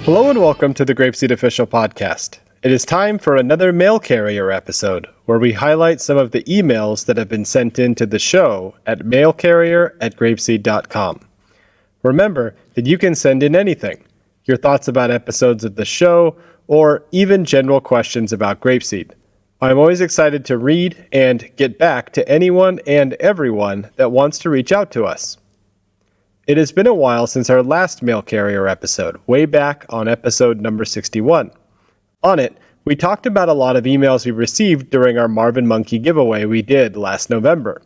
Hello and welcome to the GrapeSEED Official Podcast. It is time for another mail carrier episode where we highlight some of the emails that have been sent in to the show at mailcarrier@grapeseed.com. Remember that you can send in anything, your thoughts about episodes of the show, or even general questions about GrapeSEED. I'm always excited to read and get back to anyone and everyone that wants to reach out to us. It has been a while since our last mail carrier episode, way back on episode number 61. On it, we talked about a lot of emails we received during our Marvin Monkey giveaway we did last November.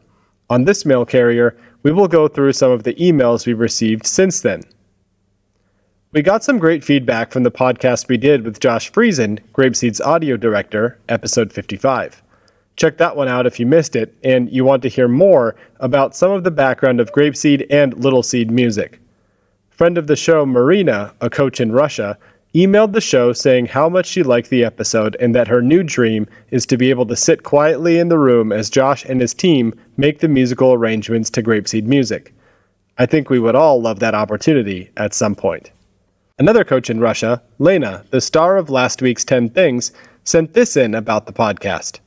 On this mail carrier, we will go through some of the emails we've received since then. We got some great feedback from the podcast we did with Josh Friesen, GrapeSEED's audio director, episode 55. Check that one out if you missed it and you want to hear more about some of the background of GrapeSEED and Little Seed music. Friend of the show, Marina, a coach in Russia, emailed the show saying how much she liked the episode and that her new dream is to be able to sit quietly in the room as Josh and his team make the musical arrangements to GrapeSEED music. I think we would all love that opportunity at some point. Another coach in Russia, Lena, the star of last week's 10 Things, sent this in about the podcast.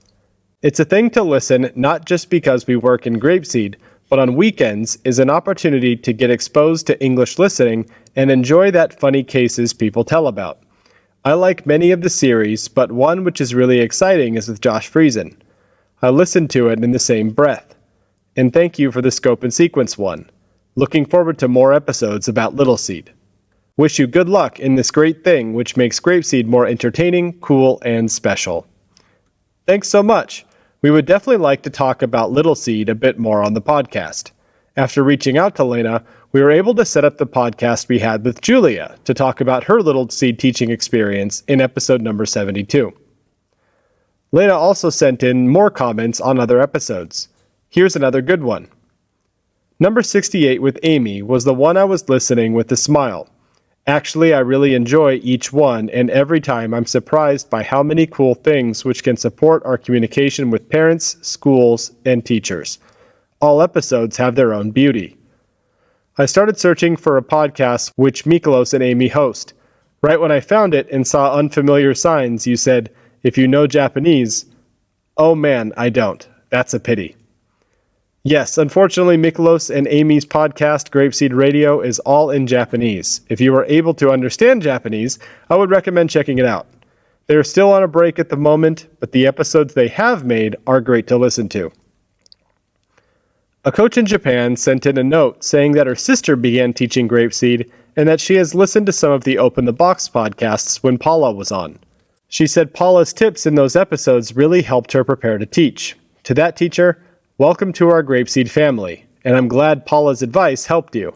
It's a thing to listen not just because we work in GrapeSEED, but on weekends is an opportunity to get exposed to English listening and enjoy that funny cases people tell about. I like many of the series, but one which is really exciting is with Josh Friesen. I listened to it in the same breath. And thank you for the Scope and Sequence one. Looking forward to more episodes about Little Seed. Wish you good luck in this great thing which makes GrapeSEED more entertaining, cool, and special. Thanks so much. We would definitely like to talk about Little Seed a bit more on the podcast. After reaching out to Lena, we were able to set up the podcast we had with Julia to talk about her Little Seed teaching experience in episode number 72. Lena also sent in more comments on other episodes. Here's another good one. Number 68 with Amy was the one I was listening with a smile. Actually, I really enjoy each one, and every time I'm surprised by how many cool things which can support our communication with parents, schools, and teachers. All episodes have their own beauty. I started searching for a podcast which Miklos and Amy host. Right when I found it and saw unfamiliar signs, you said, "If you know Japanese." Oh man, I don't. That's a pity. Yes, unfortunately, Miklos and Amy's podcast, GrapeSEED Radio, is all in Japanese. If you are able to understand Japanese, I would recommend checking it out. They are still on a break at the moment, but the episodes they have made are great to listen to. A coach in Japan sent in a note saying that her sister began teaching GrapeSEED and that she has listened to some of the Open the Box podcasts when Paula was on. She said Paula's tips in those episodes really helped her prepare to teach. To that teacher, welcome to our GrapeSEED family, and I'm glad Paula's advice helped you.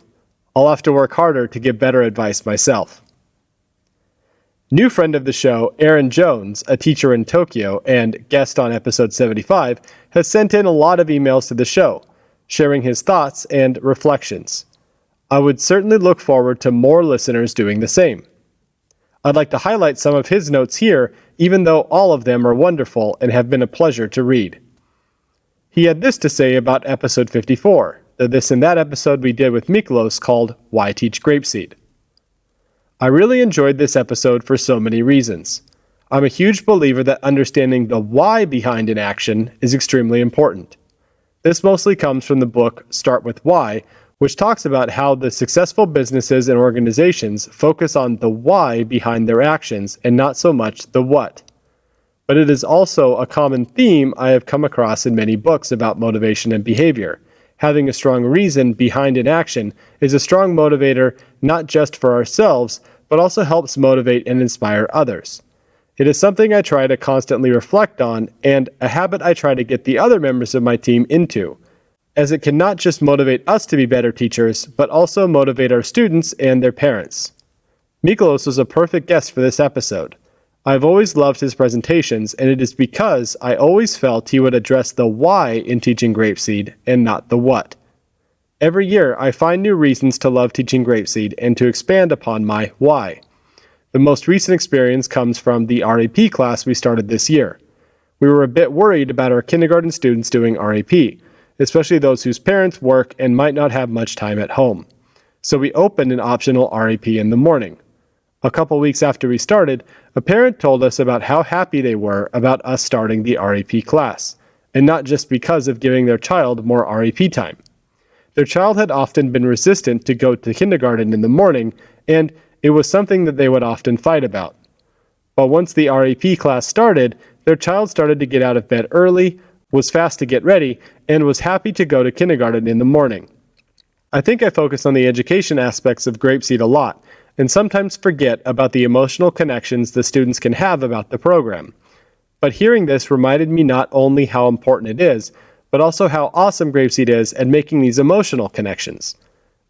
I'll have to work harder to give better advice myself. New friend of the show, Aaron Jones, a teacher in Tokyo and guest on episode 75, has sent in a lot of emails to the show, sharing his thoughts and reflections. I would certainly look forward to more listeners doing the same. I'd like to highlight some of his notes here, even though all of them are wonderful and have been a pleasure to read. He had this to say about episode 54, the This and That episode we did with Miklos called Why Teach GrapeSEED. I really enjoyed this episode for so many reasons. I'm a huge believer that understanding the why behind an action is extremely important. This mostly comes from the book Start With Why, which talks about how the successful businesses and organizations focus on the why behind their actions and not so much the what. But it is also a common theme I have come across in many books about motivation and behavior. Having a strong reason behind an action is a strong motivator not just for ourselves, but also helps motivate and inspire others. It is something I try to constantly reflect on and a habit I try to get the other members of my team into, as it can not just motivate us to be better teachers, but also motivate our students and their parents. Miklos was a perfect guest for this episode. I've always loved his presentations, and it is because I always felt he would address the why in teaching GrapeSEED and not the what. Every year, I find new reasons to love teaching GrapeSEED and to expand upon my why. The most recent experience comes from the RAP class we started this year. We were a bit worried about our kindergarten students doing RAP, especially those whose parents work and might not have much time at home. So we opened an optional RAP in the morning. A couple weeks after we started, a parent told us about how happy they were about us starting the REP class, and not just because of giving their child more REP time. Their child had often been resistant to go to kindergarten in the morning, and it was something that they would often fight about. But once the REP class started, their child started to get out of bed early, was fast to get ready, and was happy to go to kindergarten in the morning. I think I focus on the education aspects of GrapeSEED a lot, and sometimes forget about the emotional connections the students can have about the program. But hearing this reminded me not only how important it is, but also how awesome GrapeSEED is at making these emotional connections.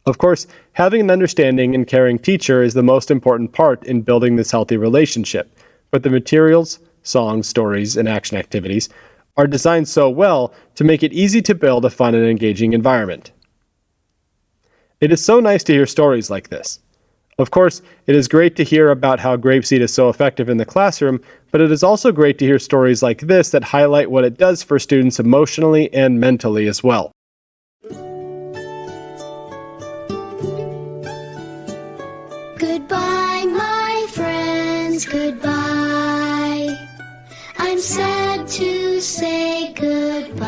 Of course, having an understanding and caring teacher is the most important part in building this healthy relationship, but the materials, songs, stories, and action activities are designed so well to make it easy to build a fun and engaging environment. It is so nice to hear stories like this. Of course, it is great to hear about how GrapeSEED is so effective in the classroom, but it is also great to hear stories like this that highlight what it does for students emotionally and mentally as well. Goodbye, my friends, goodbye. I'm sad to say goodbye.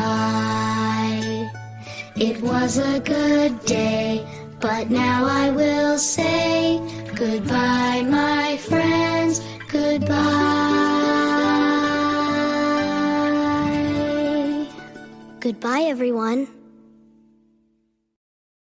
It was a good day, but now I will say goodbye, my friends, goodbye. Goodbye, everyone.